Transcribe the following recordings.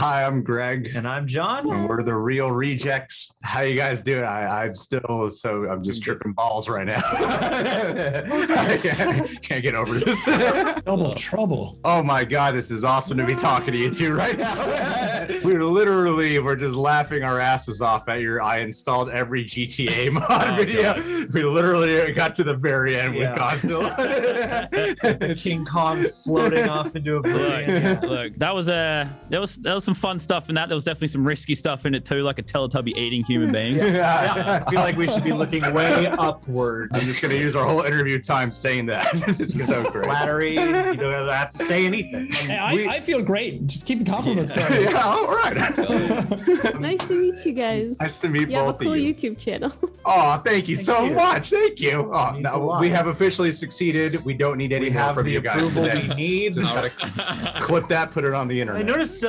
Hi, I'm Greg. And I'm John. And we're the Real Rejects. How you guys doing? I'm just tripping balls right now. I can't get over this. Double trouble. Oh my God, this is awesome to be talking to you two right now. We're just laughing our asses off at I installed every GTA mod video. God. We literally got to the very end with Godzilla. King Kong floating off into oblivion. Look, that was some fun stuff in that. There was definitely some risky stuff in it too, like a Teletubby eating human beings. I feel like we should be looking way upward. I'm just going to use our whole interview time saying that. This is so great. Flattery. You don't have to say anything. Hey, I feel great. Just keep the compliments going. Yeah, all right. Nice to meet you guys. Nice to meet you have both a cool of you. YouTube channel. Oh, thank you so much. Thank you. Oh, no, we have officially succeeded. We don't need any more from you guys today. We need. Just gotta clip that, put it on the internet. I noticed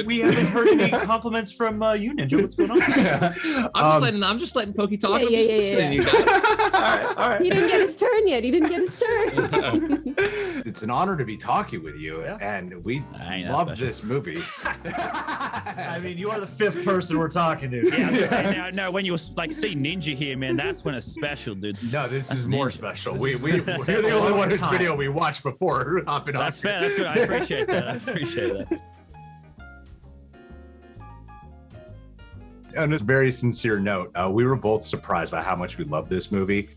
we haven't heard any compliments from you, Ninja. What's going on? I'm just letting Pokey talk. Yeah, I'm just listening to you guys. All right. He didn't get his turn yet. It's an honor to be talking with you, and we love this movie. I mean, you are the fifth person we're talking to. Yeah, I was gonna say, no, when you like see Ninja here, man, that's when it's special, dude. No, this is more special. We're is the only one whose video we watched before hopping on. That's fair. That's good. I appreciate that. On a very sincere note, we were both surprised by how much we love this movie.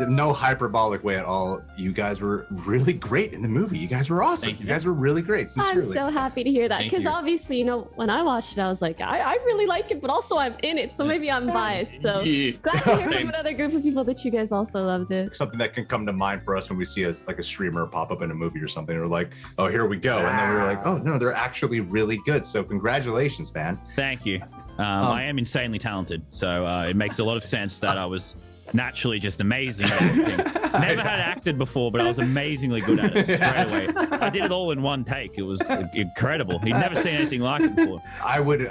No hyperbolic way at all. You guys were really great in the movie. You guys were awesome. You guys were really great. Sincerely. I'm so happy to hear that because obviously, when I watched it, I was like, I really like it, but also I'm in it, so maybe I'm biased. So glad to hear from another group of people that you guys also loved it. Something that can come to mind for us when we see a streamer pop up in a movie or something. We're like, oh, here we go, and then we were like, oh no, they're actually really good. So congratulations, man. Thank you. I am insanely talented, so it makes a lot of sense that I was naturally just amazing at acting. Never had acted before, but I was amazingly good at it straight away. I did it all in one take. It was incredible. You'd never seen anything like it before. I would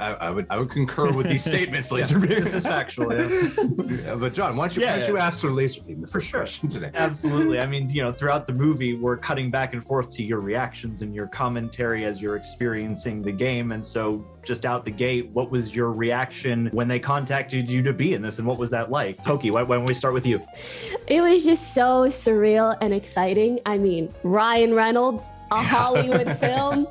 concur with these statements, Lazarbeam. This is factual. But John, why don't you ask for Lazarbeam the first question today? Absolutely. I mean, throughout the movie, we're cutting back and forth to your reactions and your commentary as you're experiencing the game, and so just out the gate, what was your reaction when they contacted you to be in this, and what was that like? Toki, why don't we start with you? It was just so surreal and exciting. I mean, Ryan Reynolds, a Hollywood film.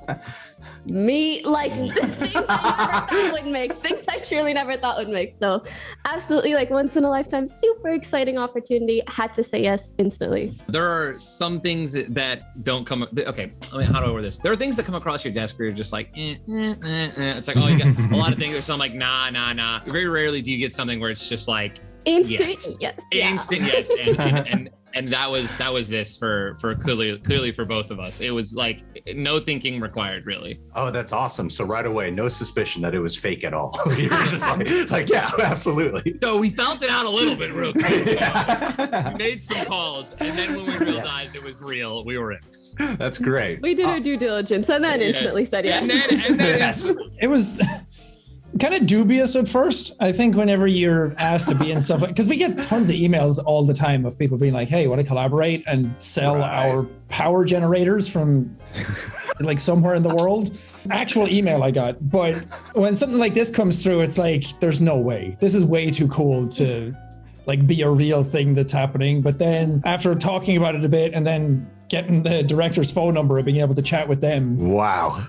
Me, like things I never thought would mix. Things I truly never thought would mix. So absolutely, like once in a lifetime, super exciting opportunity. Had to say yes instantly. There are some things that don't come. Okay, I mean, how do I word this? There are things that come across your desk where you're just like, It's like, oh, you got a lot of things. There's some like, nah. Very rarely do you get something where it's just like instant yes. Instant yes. And that was this for clearly for both of us. It was like no thinking required, really. Oh, that's awesome. So right away, no suspicion that it was fake at all. You were just like, yeah, absolutely. So we felt it out a little bit real quick. We made some calls, and then when we realized it was real, we were in. That's great. We did our due diligence and then instantly said yes. And then yes. It was kind of dubious at first. I think whenever you're asked to be in stuff, because we get tons of emails all the time of people being like, hey, want to collaborate and sell our power generators from like somewhere in the world. Actual email I got. But when something like this comes through, it's like, there's no way. This is way too cool to like be a real thing that's happening. But then after talking about it a bit and then getting the director's phone number and being able to chat with them. Wow.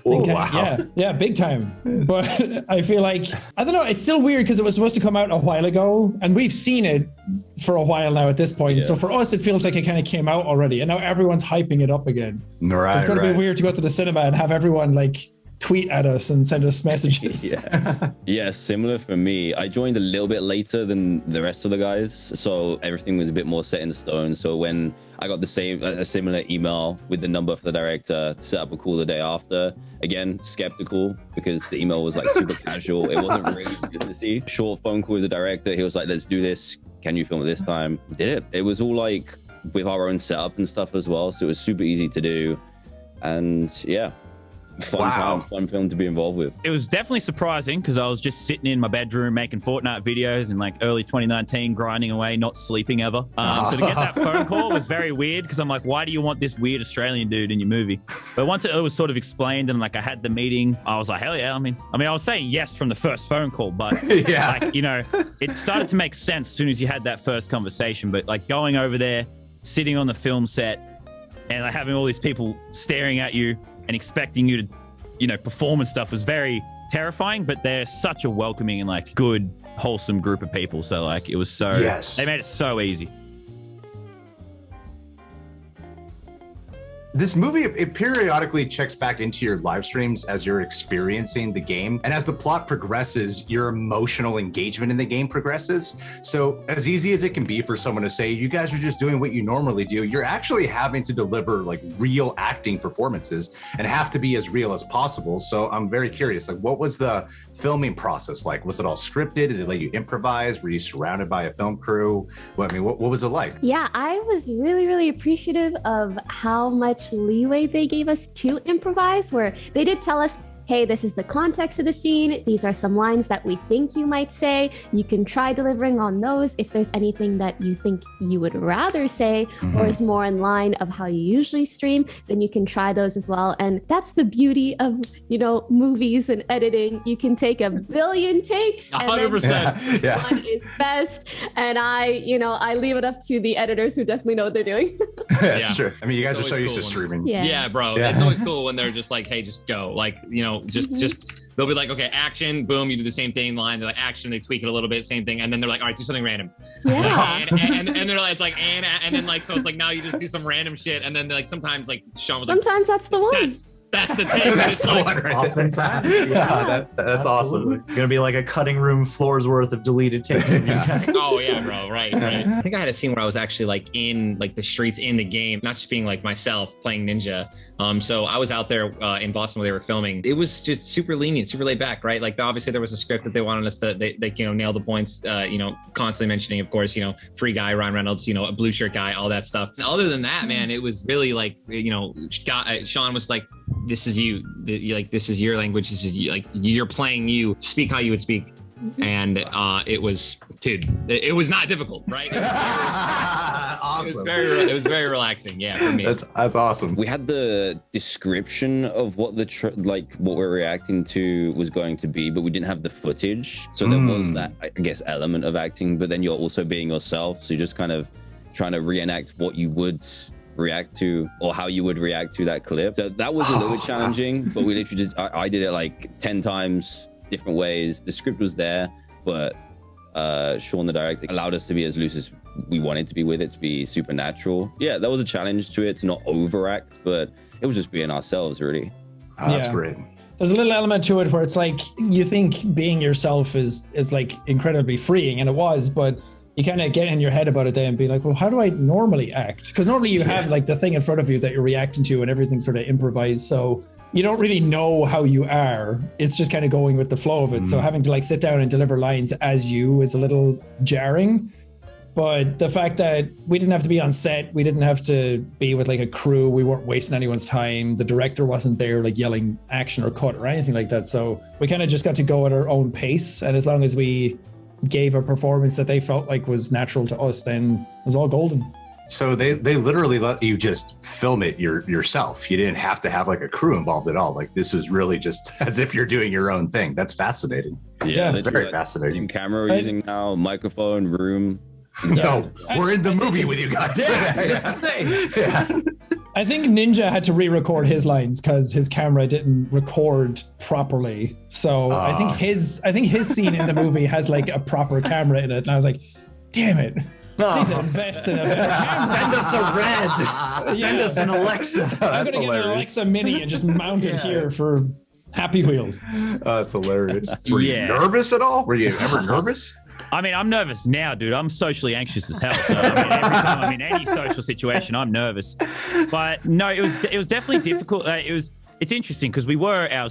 Yeah, big time. But I feel like, I don't know, it's still weird because it was supposed to come out a while ago and we've seen it for a while now at this point. So for us, it feels like it kind of came out already and now everyone's hyping it up again. Right, so it's going to be weird to go to the cinema and have everyone like tweet at us and send us messages. Yeah, similar for me. I joined a little bit later than the rest of the guys, so everything was a bit more set in stone. So when I got a similar email with the number for the director to set up a call the day after, again, skeptical because the email was like super casual. It wasn't really businessy. Short phone call with the director. He was like, let's do this. Can you film it this time? We did it. It was all like with our own setup and stuff as well. So it was super easy to do. And yeah, fun film to be involved with. It was definitely surprising because I was just sitting in my bedroom making Fortnite videos in like early 2019, grinding away, not sleeping ever. So to get that phone call was very weird because I'm like, why do you want this weird Australian dude in your movie? But once it was sort of explained and like I had the meeting, I was like, hell yeah. I mean, I was saying yes from the first phone call, but Yeah. like, it started to make sense as soon as you had that first conversation. But like going over there, sitting on the film set, and like having all these people staring at you and expecting you to, perform and stuff was very terrifying, but they're such a welcoming and like good, wholesome group of people. So like it was so, they made it so easy. This movie, it periodically checks back into your live streams as you're experiencing the game. And as the plot progresses, your emotional engagement in the game progresses. So as easy as it can be for someone to say, you guys are just doing what you normally do, you're actually having to deliver like real acting performances and have to be as real as possible. So I'm very curious, like what was the filming process like? Was it all scripted? Did they let you improvise? Were you surrounded by a film crew? What was it like? Yeah, I was really, really appreciative of how much leeway they gave us to improvise, where they did tell us, hey, this is the context of the scene. These are some lines that we think you might say. You can try delivering on those. If there's anything that you think you would rather say or is more in line of how you usually stream, then you can try those as well. And that's the beauty of, movies and editing. You can take a billion takes. 100%. Yeah. One is best. And I leave it up to the editors who definitely know what they're doing. That's true. I mean, you guys are It's so always used to cool streaming. Yeah, bro. Yeah. It's always cool when they're just like, hey, just go. Like, just they'll be like, okay, action, boom, you do the same thing line. They're like, action, they tweak it a little bit, same thing, and then they're like, all right, do something random. Yeah. And they're like, it's like, and then like, so it's like now you just do some random shit, and then like sometimes like Shawn was like, Sometimes that's the one. that's the take. That's the one right there. Oftentimes, That's awesome. Gonna be like a cutting room floor's worth of deleted takes. Oh yeah, bro, right. I think I had a scene where I was actually like in like the streets in the game, not just being like myself playing ninja. So I was out there in Boston where they were filming. It was just super lenient, super laid back, right? Like obviously there was a script that they wanted us to, they nail the points. Constantly mentioning, of course, free guy, Ryan Reynolds, a blue shirt guy, all that stuff. And other than that, man, it was really like, Shawn was like, this is you, this is your language. This is you, like you're playing you. Speak how you would speak. And it was not difficult, right? Awesome. It was very relaxing, yeah, for me. That's awesome. We had the description of what what we're reacting to was going to be, but we didn't have the footage. So there was that, I guess, element of acting, but then you're also being yourself. So you're just kind of trying to reenact what you would react to or how you would react to that clip. So that was a little bit challenging, but we literally I did it like 10 times different ways. The script was there, but Shawn, the director, allowed us to be as loose as we wanted to be with it, to be supernatural. Yeah, that was a challenge to it, to not overact, but it was just being ourselves, really. That's great. There's a little element to it where it's like you think being yourself is like incredibly freeing, and it was, but you kind of get in your head about it then and be like, well, how do I normally act? Because normally you have like the thing in front of you that you're reacting to and everything's sort of improvised. So you don't really know how you are. It's just kind of going with the flow of it. So having to like sit down and deliver lines as you is a little jarring. But the fact that we didn't have to be on set, we didn't have to be with like a crew, we weren't wasting anyone's time. The director wasn't there like yelling action or cut or anything like that. So we kind of just got to go at our own pace. And as long as we gave a performance that they felt like was natural to us, then it was all golden. So they literally let you just film it yourself. You didn't have to have like a crew involved at all. Like this was really just as if you're doing your own thing. That's fascinating. Yeah, it's very fascinating. Camera we're using now, microphone, room. No, we're in the movie with you guys. Yeah, it's just the same. Yeah. I think Ninja had to re-record his lines because his camera didn't record properly. So I think his scene in the movie has like a proper camera in it. And I was like, damn it. I need to invest in a better camera. Send us a red. Send us an Alexa. I'm going to get an Alexa Mini and just mount it here for Happy Wheels. That's hilarious. Were you nervous at all? Were you ever nervous? I mean, I'm nervous now, dude. I'm socially anxious as hell. So I mean, every time I'm in any social situation, I'm nervous. But no, it was definitely difficult. It's interesting because we were I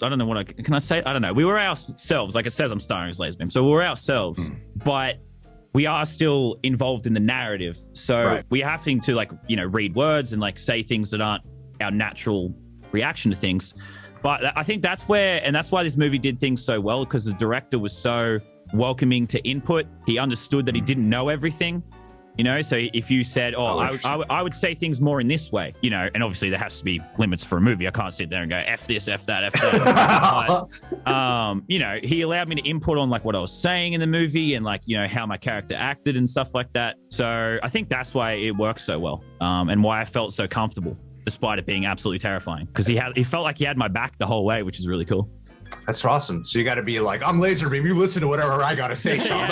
don't know what can I say? I don't know. We were ourselves. Like it says, I'm starring as Lazarbeam. So we were ourselves, but we are still involved in the narrative. So we're having to read words and like say things that aren't our natural reaction to things. But I think that's where, and that's why this movie did things so well, because the director was so welcoming to input. He understood that he didn't know everything. You know, so if you said, I would say things more in this way, you know, and obviously there has to be limits for a movie. I can't sit there and go, F this, F that, F that. But, you know, he allowed me to input on like what I was saying in the movie and like, you know, how my character acted and stuff like that. So I think that's why it works so well, and why I felt so comfortable, despite it being absolutely terrifying. Because he felt like he had my back the whole way, which is really cool. That's awesome. So you got to be like, I'm Lazarbeam. You listen to whatever I got to say, Shawn.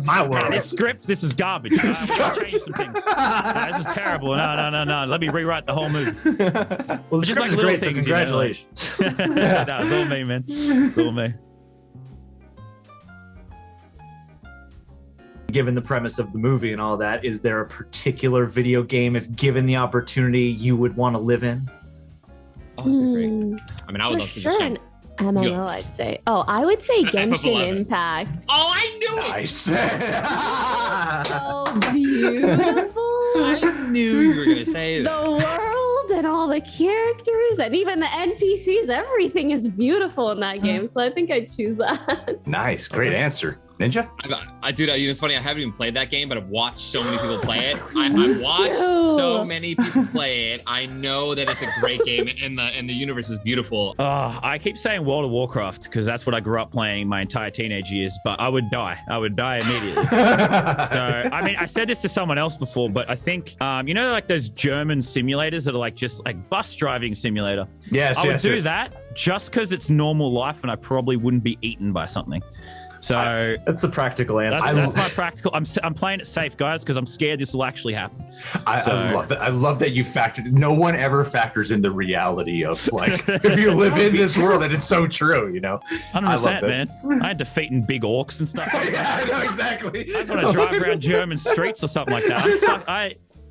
My world. This script, this is garbage. I want to change some things. This is terrible. No. Let me rewrite the whole movie. Well, it's just like little great, things. so Congratulations. You know, like, no, it's all me, man. It's all me. Given the premise of the movie and all that, is there a particular video game, if given the opportunity, you would want to live in? Oh, that's a great. I mean, I would For love to sure just. an MMO, I'd say. Oh, I would say Genshin FF11. Impact. Oh, I knew it. Nice. So beautiful. I knew you were gonna say that. The world and all the characters and even the NPCs, everything is beautiful in that game. So I think I'd choose that. Nice. Great answer. Ninja? Dude, it's funny. I haven't even played that game, but I've watched so many people play it. I've watched so many people play it. I know that it's a great game, and the universe is beautiful. I keep saying World of Warcraft because that's what I grew up playing my entire teenage years, but I would die. I would die immediately. So, I mean, I said this to someone else before, but I think, you know, like those German simulators that are like just like bus driving simulator. Yes, I would do that just because it's normal life and I probably wouldn't be eaten by something. So That's the practical answer. that's my practical. I'm playing it safe, guys, because I'm scared this will actually happen. I love that. I love that you factored. No one ever factors in the reality of like if you live in this world, and it's so true. You know, 100%, man. I had defeating big orcs and stuff. Yeah, I know exactly. I just want to drive around German streets or something like that. I'm stuck.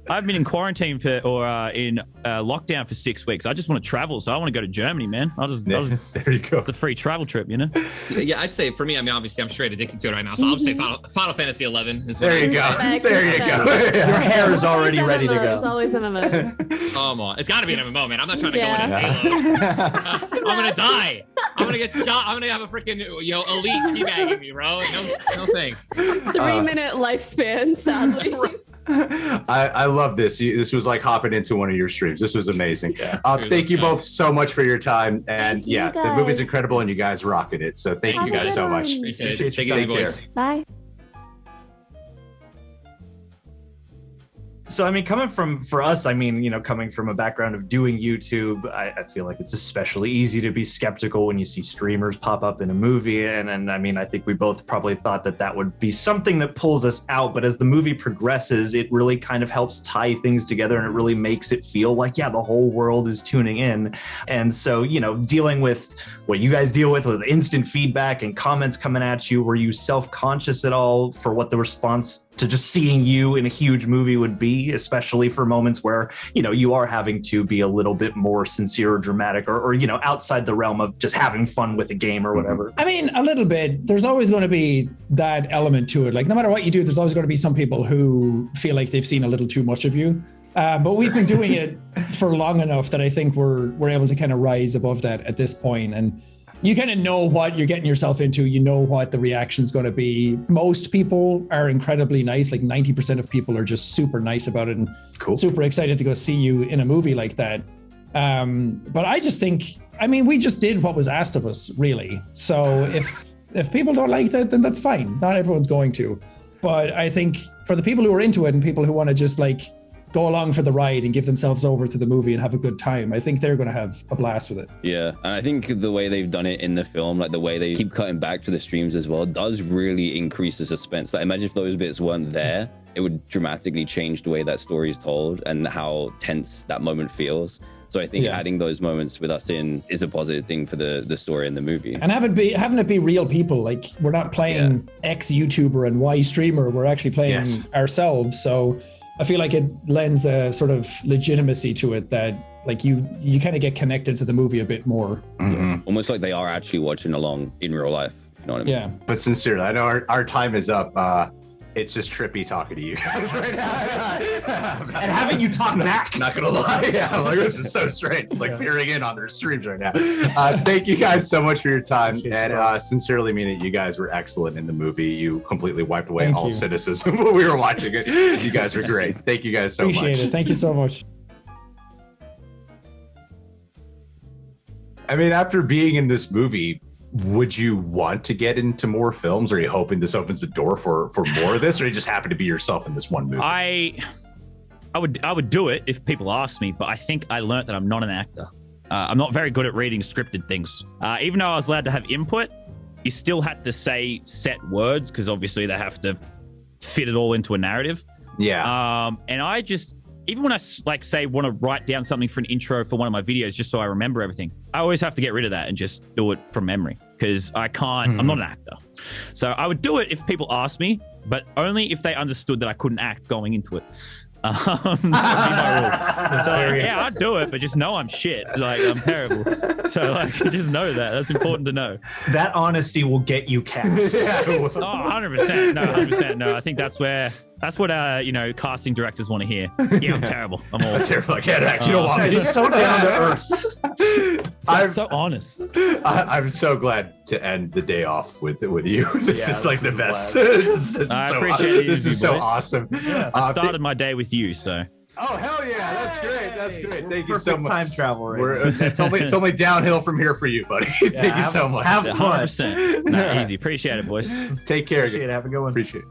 I've been in quarantine in lockdown for 6 weeks. I just want to travel, so I want to go to Germany, man. There you go. It's a free travel trip, you know. Yeah, I'd say for me, I mean, obviously, I'm straight addicted to it right now, so I'll just say Final Fantasy 11. There you go. There you go. Your hair is already ready to It's go. always an MMO. Come on, it's got to be an MMO, man. I'm not trying to go into Halo. I'm gonna die. I'm gonna get shot. I'm gonna have a freaking elite teabagging me, bro. No thanks. 3-minute lifespan, sadly. I love this. This was like hopping into one of your streams. This was amazing. Thank you both so much for your time. And Thank you, the guys. movie's incredible, and you guys rocking it. So thank Have you a guys good so one. much. Appreciate it. Appreciate your Take time. it easy, Take boys. care. Bye. So, I mean, for us, I mean, coming from a background of doing YouTube, I feel like it's especially easy to be skeptical when you see streamers pop up in a movie. And I mean, I think we both probably thought that would be something that pulls us out. But as the movie progresses, it really kind of helps tie things together, and it really makes it feel like, the whole world is tuning in. And so, dealing with what you guys deal with instant feedback and comments coming at you, were you self-conscious at all for what the response to just seeing you in a huge movie would be, especially for moments where, you are having to be a little bit more sincere or dramatic or outside the realm of just having fun with a game or whatever? I mean, a little bit. There's always going to be that element to it. Like, no matter what you do, there's always going to be some people who feel like they've seen a little too much of you. But we've been doing it for long enough that I think we're able to kind of rise above that at this point. And you kind of know what you're getting yourself into. You know what the reaction's going to be. Most people are incredibly nice. Like 90% of people are just super nice about it and super excited to go see you in a movie like that. But I just think, we just did what was asked of us, really. So if people don't like that, then that's fine. Not everyone's going to. But I think for the people who are into it and people who want to just go along for the ride and give themselves over to the movie and have a good time, I think they're going to have a blast with it. Yeah, and I think the way they've done it in the film, like the way they keep cutting back to the streams as well, does really increase the suspense. Like, imagine if those bits weren't there, it would dramatically change the way that story is told and how tense that moment feels. So I think adding those moments with us in is a positive thing for the story in the movie. And having it be real people. Like, we're not playing X YouTuber and Y streamer. We're actually playing ourselves. So I feel like it lends a sort of legitimacy to it that you kind of get connected to the movie a bit more. Mm-hmm. Almost like they are actually watching along in real life. You know what I mean? Yeah. But sincerely, I know our time is up. It's just trippy talking to you guys right now. And having you talk back. Not gonna lie, yeah, I'm like, this is so strange. It's like peering in on their streams right now. Thank you guys so much for your time, and sincerely mean it. You guys were excellent in the movie. You completely wiped away all cynicism when we were watching it. You guys were great. Thank you guys so much. Appreciate it. Thank you so much. I mean, after being in this movie, would you want to get into more films? Are you hoping this opens the door for more of this, or you just happen to be yourself in this one movie? I would do it if people asked me, but I think I learned that I'm not an actor. I'm not very good at reading scripted things. Even though I was allowed to have input, you still had to say set words because obviously they have to fit it all into a narrative. Yeah. And I just, even when I like say want to write down something for an intro for one of my videos just so I remember everything, I always have to get rid of that and just do it from memory because I can't, I'm not an actor. So I would do it if people asked me, but only if they understood that I couldn't act going into it. That would be my rule. So yeah, I'd do it, but just know I'm shit. Like I'm terrible. So like just know that. That's important to know. That honesty will get you cast. Oh, 100%. No, 100%. No, I think that's what casting directors want to hear. Yeah, I'm terrible. I'm awful. Terrible. I can't act. You don't want me. It's so down to earth. I'm so honest. I'm so glad to end the day off with you. This is like the best. I appreciate this is so awesome. Yeah, I started my day with you, so. Oh hell yeah, that's great. That's great. Thank you so much. Time travel, right? It's only downhill from here for you, buddy. Thank you so much. Have fun. 100%. No, easy. Appreciate it, boys. Take care. Appreciate it. Have a good one. Appreciate it.